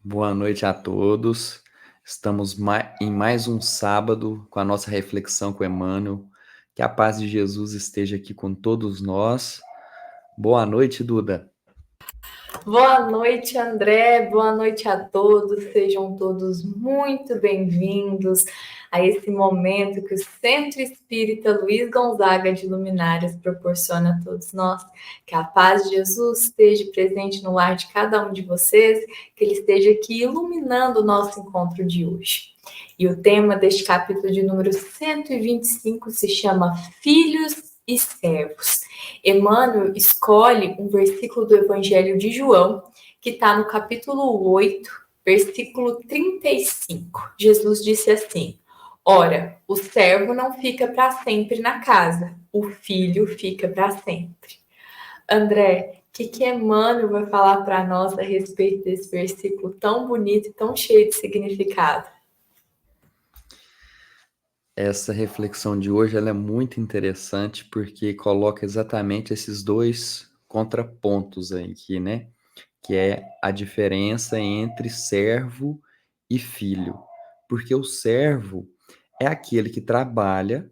Boa noite a todos. Estamos em mais um sábado com a nossa reflexão com Emmanuel. Que a paz de Jesus esteja aqui com todos nós. Boa noite, Duda. Boa noite, André. Boa noite a todos. Sejam todos muito bem-vindos a esse momento que o Centro Espírita Luiz Gonzaga de Luminárias proporciona a todos nós. Que a paz de Jesus esteja presente no lar de cada um de vocês, que ele esteja aqui iluminando o nosso encontro de hoje. E o tema deste capítulo de número 125 se chama Filhos e Servos. Emmanuel escolhe um versículo do Evangelho de João, que está no capítulo 8, versículo 35. Jesus disse assim: Ora, o servo não fica para sempre na casa, o filho fica para sempre. André, o que Emmanuel vai falar para nós a respeito desse versículo tão bonito e tão cheio de significado? Essa reflexão de hoje ela é muito interessante porque coloca exatamente esses dois contrapontos aqui, né? Que é a diferença entre servo e filho. Porque o servo é aquele que trabalha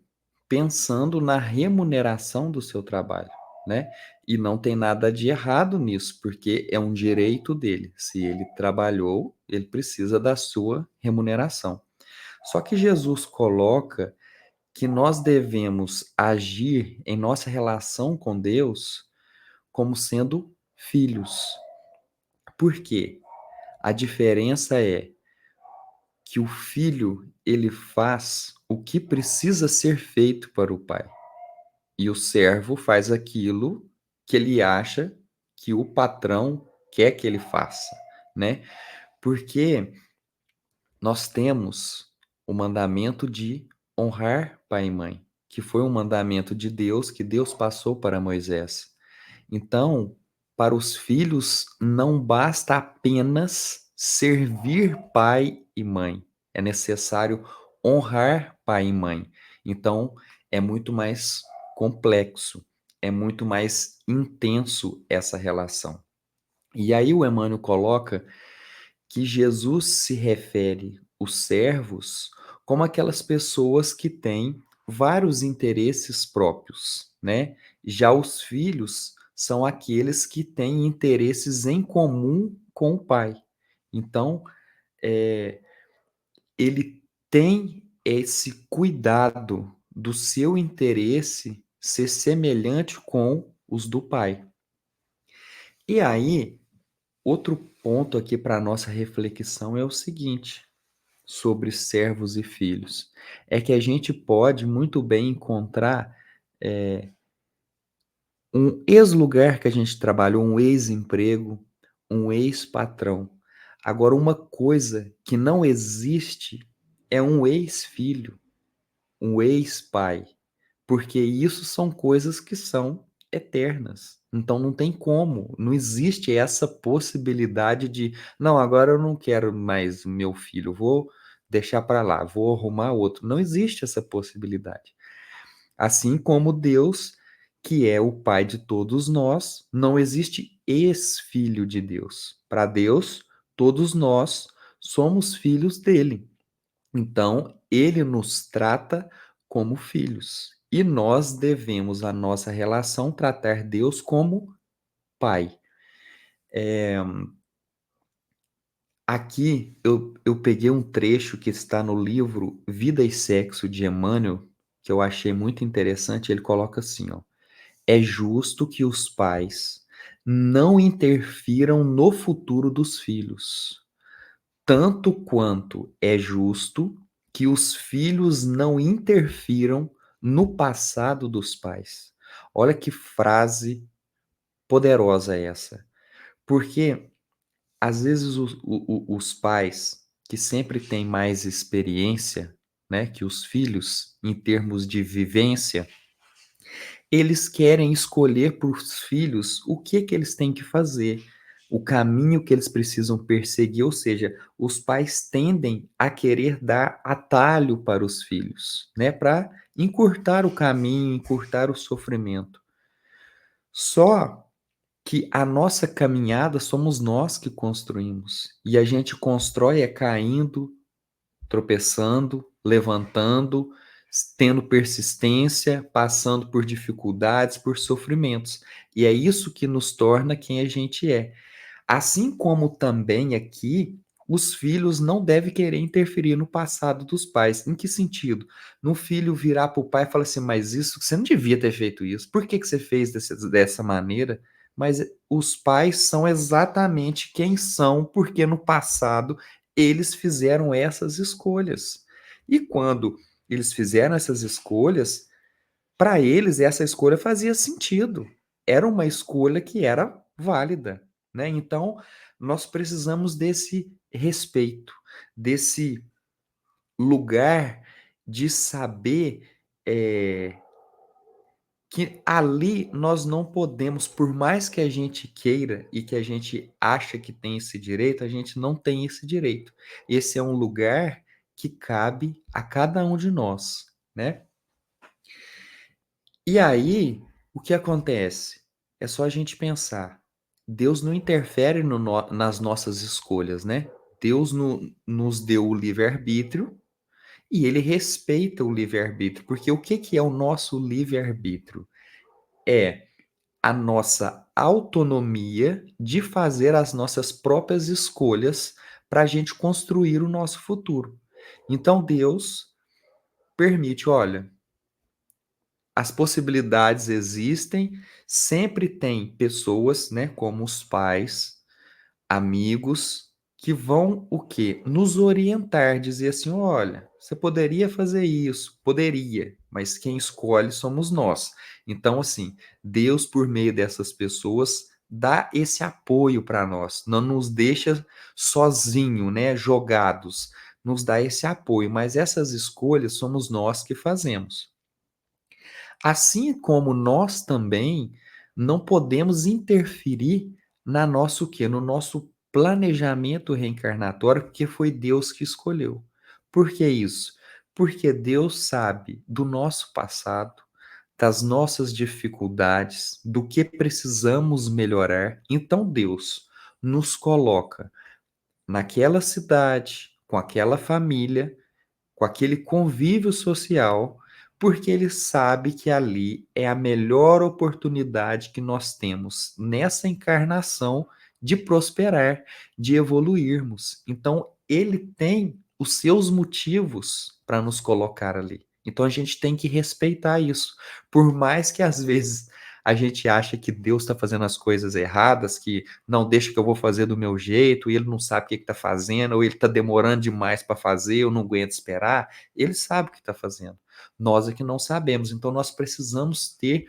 pensando na remuneração do seu trabalho, né? E não tem nada de errado nisso, porque é um direito dele. Se ele trabalhou, ele precisa da sua remuneração. Só que Jesus coloca que nós devemos agir em nossa relação com Deus como sendo filhos. Por quê? A diferença é que o filho, ele faz o que precisa ser feito para o pai. E o servo faz aquilo que ele acha que o patrão quer que ele faça, né? Porque nós temos o mandamento de honrar pai e mãe, que foi um mandamento de Deus que Deus passou para Moisés. Então, para os filhos, não basta apenas servir pai e mãe. É necessário honrar pai e mãe. Então, é muito mais complexo, é muito mais intenso essa relação. E aí o Emmanuel coloca que Jesus se refere os servos como aquelas pessoas que têm vários interesses próprios, né? Já os filhos são aqueles que têm interesses em comum com o pai. Então, é, ele tem esse cuidado do seu interesse ser semelhante com os do pai. E aí, outro ponto aqui para a nossa reflexão é o seguinte: sobre servos e filhos. É que a gente pode muito bem encontrar um ex-lugar que a gente trabalhou, um ex-emprego, um ex-patrão. Agora, uma coisa que não existe é um ex-filho, um ex-pai, porque isso são coisas que são eternas. Então não tem como, não existe essa possibilidade de, não, agora eu não quero mais meu filho, vou deixar para lá, vou arrumar outro. Não existe essa possibilidade. Assim como Deus, que é o Pai de todos nós, não existe ex-filho de Deus. Para Deus, todos nós somos filhos dele. Então, ele nos trata como filhos. E nós devemos, a nossa relação, tratar Deus como Pai. Aqui eu peguei um trecho que está no livro Vida e Sexo de Emmanuel, que eu achei muito interessante. Ele coloca assim, ó: é justo que os pais não interfiram no futuro dos filhos, tanto quanto é justo que os filhos não interfiram no passado dos pais. Olha que frase poderosa essa. Porque às vezes os pais que sempre têm mais experiência, né, que os filhos em termos de vivência, eles querem escolher para os filhos o que eles têm que fazer, o caminho que eles precisam perseguir, ou seja, os pais tendem a querer dar atalho para os filhos, né, para encurtar o caminho, encurtar o sofrimento. Só que a nossa caminhada somos nós que construímos. E a gente constrói caindo, tropeçando, levantando, tendo persistência, passando por dificuldades, por sofrimentos. E é isso que nos torna quem a gente é. Assim como também aqui, os filhos não devem querer interferir no passado dos pais. Em que sentido? No filho virar para o pai e falar assim, mas isso, você não devia ter feito isso. Por que você fez dessa maneira? Mas os pais são exatamente quem são, porque no passado eles fizeram essas escolhas. E quando eles fizeram essas escolhas, para eles essa escolha fazia sentido. Era uma escolha que era válida, né? Então, nós precisamos desse respeito, desse lugar de saber que ali nós não podemos, por mais que a gente queira e que a gente acha que tem esse direito, a gente não tem esse direito. Esse é um lugar que cabe a cada um de nós, né? E aí, o que acontece? É só a gente pensar. Deus não interfere nas nossas escolhas, né? Deus nos deu o livre-arbítrio e ele respeita o livre-arbítrio, porque o que, que é o nosso livre-arbítrio? É a nossa autonomia de fazer as nossas próprias escolhas para a gente construir o nosso futuro. Então Deus permite, olha, as possibilidades existem, sempre tem pessoas, né, como os pais, amigos, que vão o quê? Nos orientar, dizer assim, olha, você poderia fazer isso, poderia, mas quem escolhe somos nós. Então, assim, Deus, por meio dessas pessoas, dá esse apoio para nós, não nos deixa sozinho, né, jogados, nos dá esse apoio, mas essas escolhas somos nós que fazemos. Assim como nós também não podemos interferir na nosso quê? No nosso planejamento reencarnatório, porque foi Deus que escolheu. Por que isso? Porque Deus sabe do nosso passado, das nossas dificuldades, do que precisamos melhorar. Então Deus nos coloca naquela cidade, com aquela família, com aquele convívio social, porque ele sabe que ali é a melhor oportunidade que nós temos nessa encarnação de prosperar, de evoluirmos. Então, ele tem os seus motivos para nos colocar ali. Então, a gente tem que respeitar isso. Por mais que às vezes a gente acha que Deus está fazendo as coisas erradas, que não deixa que eu vou fazer do meu jeito, e ele não sabe o que está fazendo, ou ele está demorando demais para fazer, eu não aguento esperar. Ele sabe o que está fazendo. Nós é que não sabemos. Então, nós precisamos ter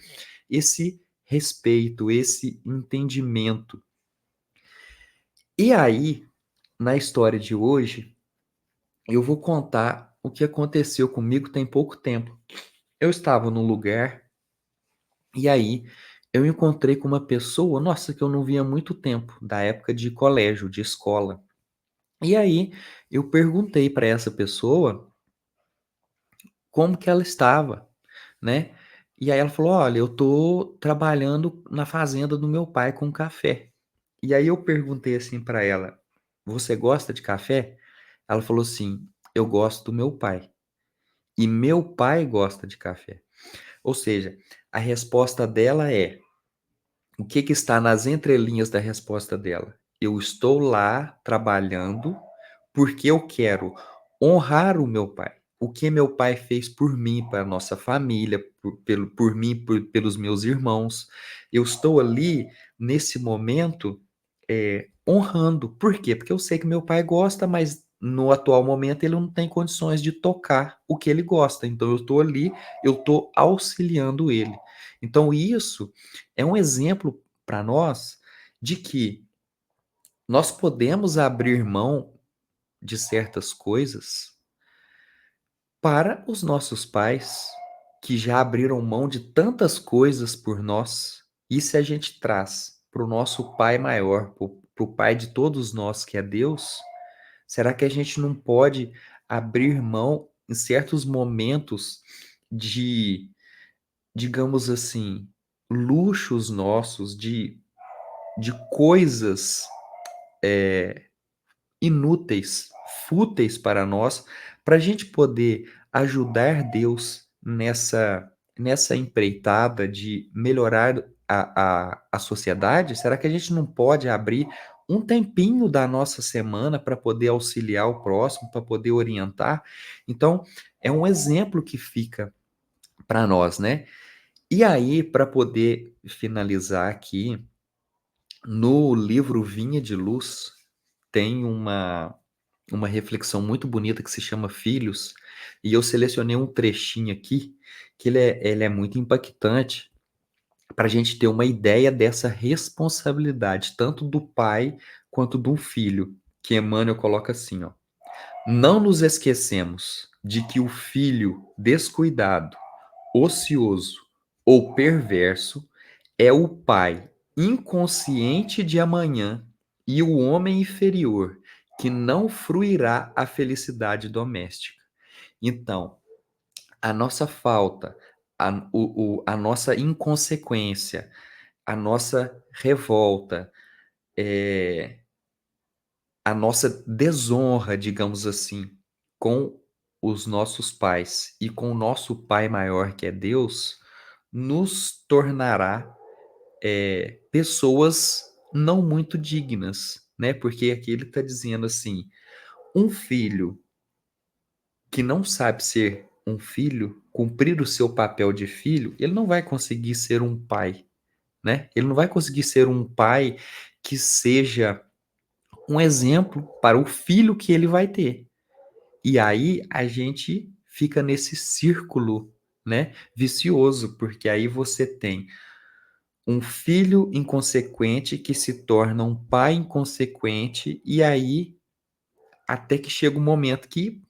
esse respeito, esse entendimento. E aí, na história de hoje, eu vou contar o que aconteceu comigo tem pouco tempo. Eu estava num lugar e aí eu encontrei com uma pessoa, nossa, que eu não via há muito tempo, da época de colégio, de escola. E aí eu perguntei para essa pessoa como que ela estava, né? E aí ela falou: "Olha, eu tô trabalhando na fazenda do meu pai com café". E aí eu perguntei assim para ela: "Você gosta de café?" Ela falou assim: "Eu gosto do meu pai. E meu pai gosta de café". Ou seja, a resposta dela é o que que está nas entrelinhas da resposta dela? Eu estou lá trabalhando porque eu quero honrar o meu pai. O que meu pai fez por mim, para a nossa família, por mim, pelos meus irmãos. Eu estou ali, nesse momento, honrando. Por quê? Porque eu sei que meu pai gosta, mas no atual momento ele não tem condições de tocar o que ele gosta. Então eu estou ali, eu estou auxiliando ele. Então isso é um exemplo para nós de que nós podemos abrir mão de certas coisas para os nossos pais, que já abriram mão de tantas coisas por nós. E se a gente traz para o nosso Pai maior, para o Pai de todos nós, que é Deus, será que a gente não pode abrir mão em certos momentos de, digamos assim, luxos nossos, de de coisas inúteis, fúteis para nós, para a gente poder ajudar Deus nessa empreitada de melhorar a sociedade? Será que a gente não pode abrir um tempinho da nossa semana para poder auxiliar o próximo, para poder orientar? Então, é um exemplo que fica para nós, né? E aí, para poder finalizar aqui, no livro Vinha de Luz, tem uma reflexão muito bonita que se chama Filhos, e eu selecionei um trechinho aqui, que ele é muito impactante, para a gente ter uma ideia dessa responsabilidade, tanto do pai quanto do filho, que Emmanuel coloca assim, ó. Não nos esquecemos de que o filho descuidado, ocioso ou perverso é o pai inconsciente de amanhã e o homem inferior que não fruirá a felicidade doméstica. Então, a nossa falta, a nossa inconsequência, a nossa revolta, a nossa desonra, digamos assim, com os nossos pais e com o nosso Pai maior, que é Deus, nos tornará pessoas não muito dignas, né? Porque aqui ele está dizendo assim: um filho que não sabe ser um filho, cumprir o seu papel de filho, ele não vai conseguir ser um pai, né? Ele não vai conseguir ser um pai que seja um exemplo para o filho que ele vai ter. E aí a gente fica nesse círculo, né, vicioso, porque aí você tem um filho inconsequente que se torna um pai inconsequente, e aí até que chega um momento que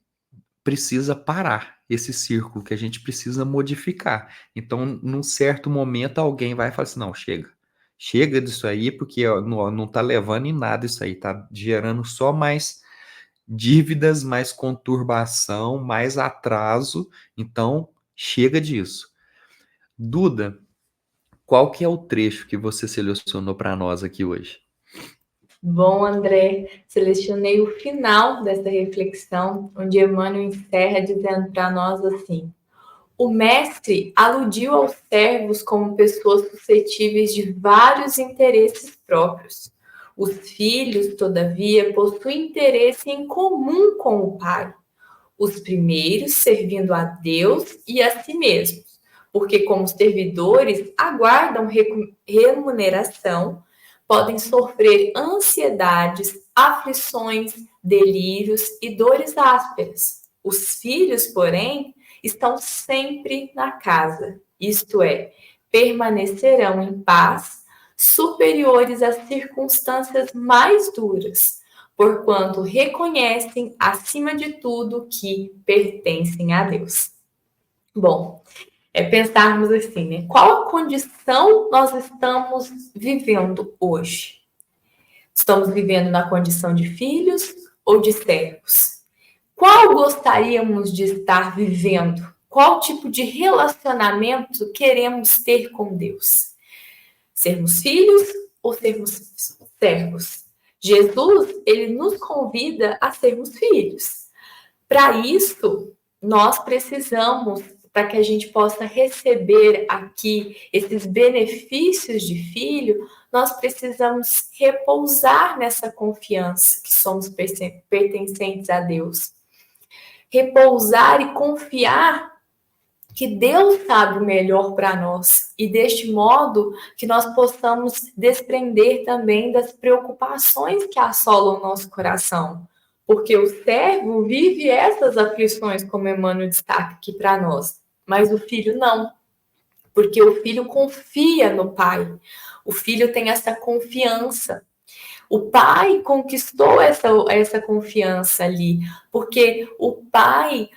precisa parar esse círculo, que a gente precisa modificar. Então, num certo momento, alguém vai falar assim: não, chega. Chega disso aí, porque ó, não tá levando em nada isso aí, tá gerando só mais dívidas, mais conturbação, mais atraso. Então, chega disso. Duda, qual que é o trecho que você selecionou para nós aqui hoje? Bom, André, selecionei o final dessa reflexão, onde Emmanuel encerra dizendo para nós assim: o mestre aludiu aos servos como pessoas suscetíveis de vários interesses próprios. Os filhos, todavia, possuem interesse em comum com o pai. Os primeiros servindo a Deus e a si mesmos, porque, como servidores, aguardam remuneração, podem sofrer ansiedades, aflições, delírios e dores ásperas. Os filhos, porém, estão sempre na casa, isto é, permanecerão em paz, superiores às circunstâncias mais duras, porquanto reconhecem, acima de tudo, que pertencem a Deus. Bom, é pensarmos assim, né? Qual a condição nós estamos vivendo hoje? Estamos vivendo na condição de filhos ou de servos? Qual gostaríamos de estar vivendo? Qual tipo de relacionamento queremos ter com Deus? Sermos filhos ou sermos servos? Jesus, ele nos convida a sermos filhos. Para isso, nós precisamos, para que a gente possa receber aqui esses benefícios de filho, nós precisamos repousar nessa confiança que somos pertencentes a Deus. Repousar e confiar que Deus sabe o melhor para nós e deste modo que nós possamos desprender também das preocupações que assolam o nosso coração. Porque o servo vive essas aflições, como Emmanuel destaca aqui para nós, mas o filho não, porque o filho confia no pai, o filho tem essa confiança. O pai conquistou essa confiança ali, porque o pai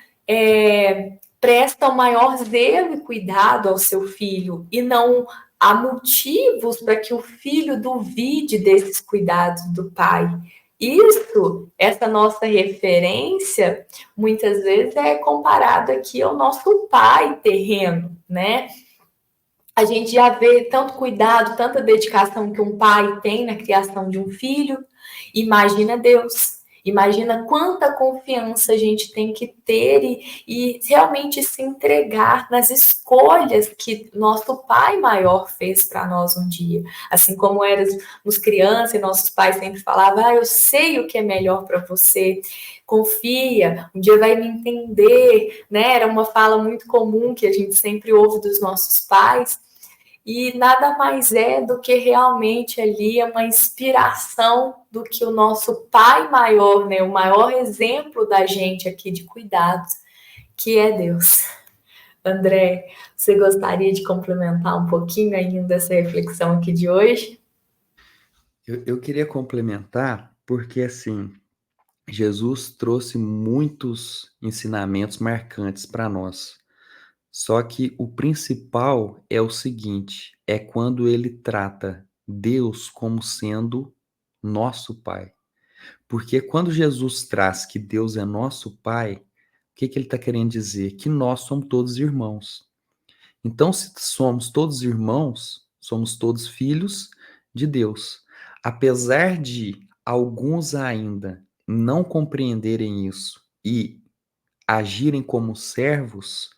presta o maior zelo e cuidado ao seu filho, e não há motivos para que o filho duvide desses cuidados do pai. Isso, essa nossa referência, muitas vezes é comparado aqui ao nosso pai terreno, né? A gente já vê tanto cuidado, tanta dedicação que um pai tem na criação de um filho. Imagina Deus. Imagina quanta confiança a gente tem que ter e realmente se entregar nas escolhas que nosso Pai maior fez para nós um dia. Assim como éramos crianças e nossos pais sempre falavam: eu sei o que é melhor para você, confia, um dia vai me entender, né? Era uma fala muito comum que a gente sempre ouve dos nossos pais. E nada mais é do que realmente ali uma inspiração do que o nosso pai maior, né? O maior exemplo da gente aqui de cuidados, que é Deus. André, você gostaria de complementar um pouquinho ainda essa reflexão aqui de hoje? Eu queria complementar porque, assim, Jesus trouxe muitos ensinamentos marcantes para nós. Só que o principal é o seguinte, é quando ele trata Deus como sendo nosso Pai. Porque quando Jesus traz que Deus é nosso Pai, o que que ele está querendo dizer? Que nós somos todos irmãos. Então, se somos todos irmãos, somos todos filhos de Deus. Apesar de alguns ainda não compreenderem isso e agirem como servos,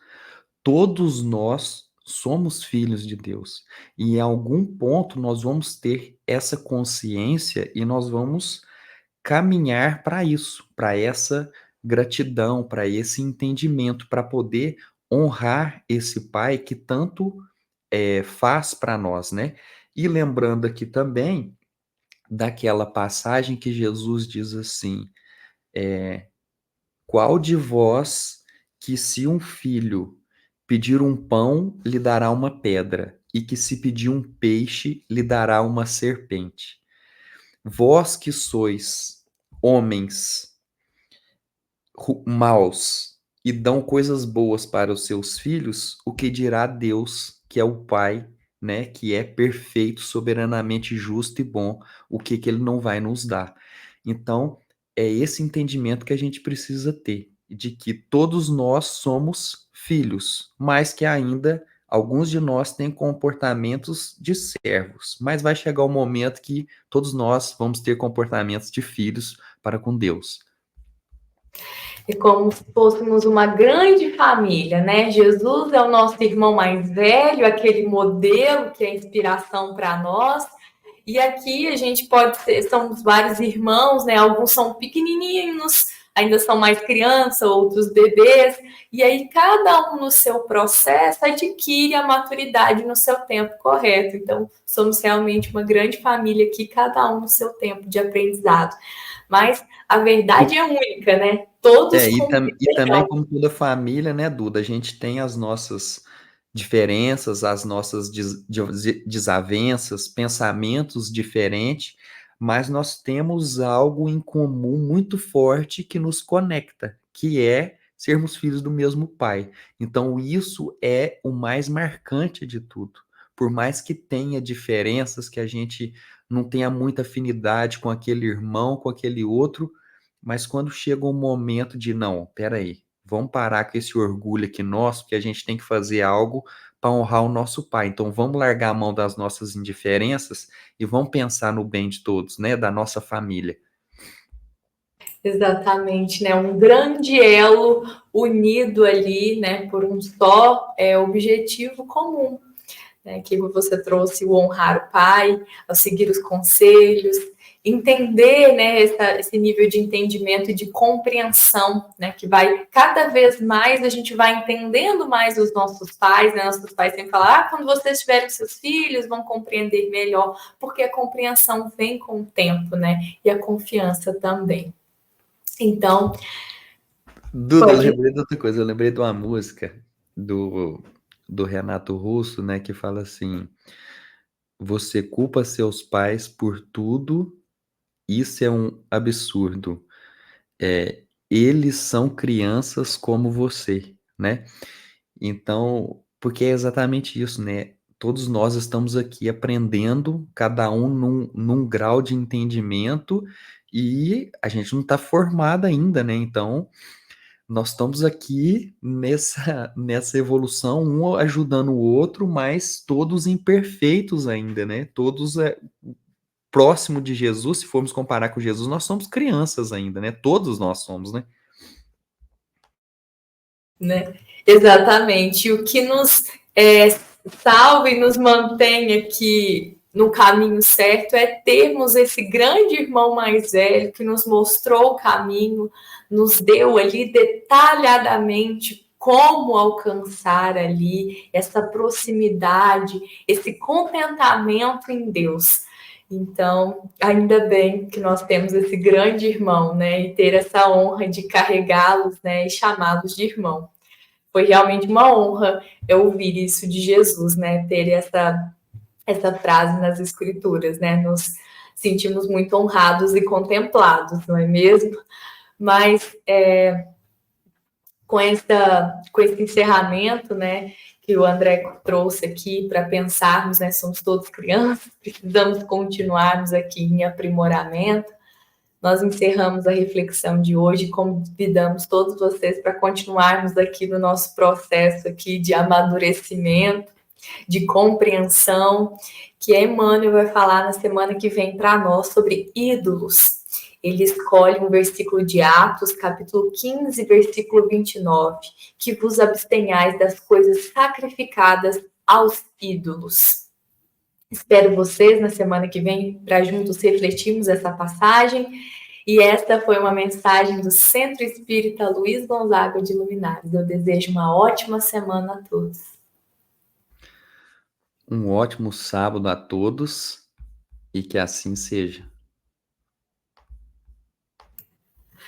todos nós somos filhos de Deus. E em algum ponto nós vamos ter essa consciência e nós vamos caminhar para isso, para essa gratidão, para esse entendimento, para poder honrar esse Pai que tanto faz para nós, né? E lembrando aqui também daquela passagem que Jesus diz assim: qual de vós que se um filho pedir um pão, lhe dará uma pedra, e que se pedir um peixe, lhe dará uma serpente? Vós que sois homens maus e dão coisas boas para os seus filhos, o que dirá Deus, que é o Pai, né, que é perfeito, soberanamente justo e bom, o que que ele não vai nos dar? Então, é esse entendimento que a gente precisa ter, de que todos nós somos filhos, mas que ainda alguns de nós têm comportamentos de servos, mas vai chegar o momento que todos nós vamos ter comportamentos de filhos para com Deus. É como se fôssemos uma grande família, né? Jesus é o nosso irmão mais velho, aquele modelo que é inspiração para nós. E aqui a gente pode ser, são vários irmãos, né? Alguns são pequenininhos, ainda são mais crianças, outros bebês. E aí cada um no seu processo adquire a maturidade no seu tempo correto. Então, somos realmente uma grande família aqui, cada um no seu tempo de aprendizado. Mas a verdade é única, né? Todos E também, compreenderão. como toda família, né, Duda, a gente tem as nossas diferenças, as nossas desavenças, pensamentos diferentes, mas nós temos algo em comum muito forte que nos conecta, que é sermos filhos do mesmo pai. Então, isso é o mais marcante de tudo. Por mais que tenha diferenças, que a gente não tenha muita afinidade com aquele irmão, com aquele outro, mas quando chega um momento de não, peraí, vamos parar com esse orgulho aqui nosso, que a gente tem que fazer algo para honrar o nosso pai. Então vamos largar a mão das nossas indiferenças e vamos pensar no bem de todos, né, da nossa família. Exatamente, né? Um grande elo unido ali, né, por um só objetivo comum, né? Que você trouxe o honrar o pai, ao seguir os conselhos, entender, né, esse nível de entendimento e de compreensão, né, que vai cada vez mais a gente vai entendendo mais os nossos pais, né? Nossos pais sempre falam: quando vocês tiverem seus filhos, vão compreender melhor, porque a compreensão vem com o tempo, né? E a confiança também. Então, Duda, eu pode. lembrei de outra coisa, eu lembrei de uma música do, do Renato Russo, né, que fala assim: você culpa seus pais por tudo, isso é um absurdo. Eles são crianças como você, né? Então, porque é exatamente isso, né? Todos nós estamos aqui aprendendo, cada um num grau de entendimento, e a gente não está formado ainda, né? Então, nós estamos aqui nessa evolução, um ajudando o outro, mas todos imperfeitos ainda, né? Todos próximo de Jesus, se formos comparar com Jesus, nós somos crianças ainda, né? Todos nós somos, né? Né? Exatamente. O que nos salva e nos mantém aqui no caminho certo é termos esse grande irmão mais velho que nos mostrou o caminho, nos deu ali detalhadamente como alcançar ali essa proximidade, esse contentamento em Deus. Então, ainda bem que nós temos esse grande irmão, né? E ter essa honra de carregá-los, né? E chamá-los de irmão. Foi realmente uma honra eu ouvir isso de Jesus, né? Ter essa frase nas Escrituras, né? Nos sentimos muito honrados e contemplados, não é mesmo? Mas com esse encerramento, né? Que o André trouxe aqui para pensarmos, né? Somos todos crianças, precisamos continuarmos aqui em aprimoramento. Nós encerramos a reflexão de hoje e convidamos todos vocês para continuarmos aqui no nosso processo aqui de amadurecimento, de compreensão, que a Emmanuel vai falar na semana que vem para nós sobre ídolos. Ele escolhe um versículo de Atos, capítulo 15, versículo 29, que vos abstenhais das coisas sacrificadas aos ídolos. Espero vocês na semana que vem para juntos refletirmos essa passagem. E esta foi uma mensagem do Centro Espírita Luiz Gonzaga de Luminares. Eu desejo uma ótima semana a todos. Um ótimo sábado a todos e que assim seja.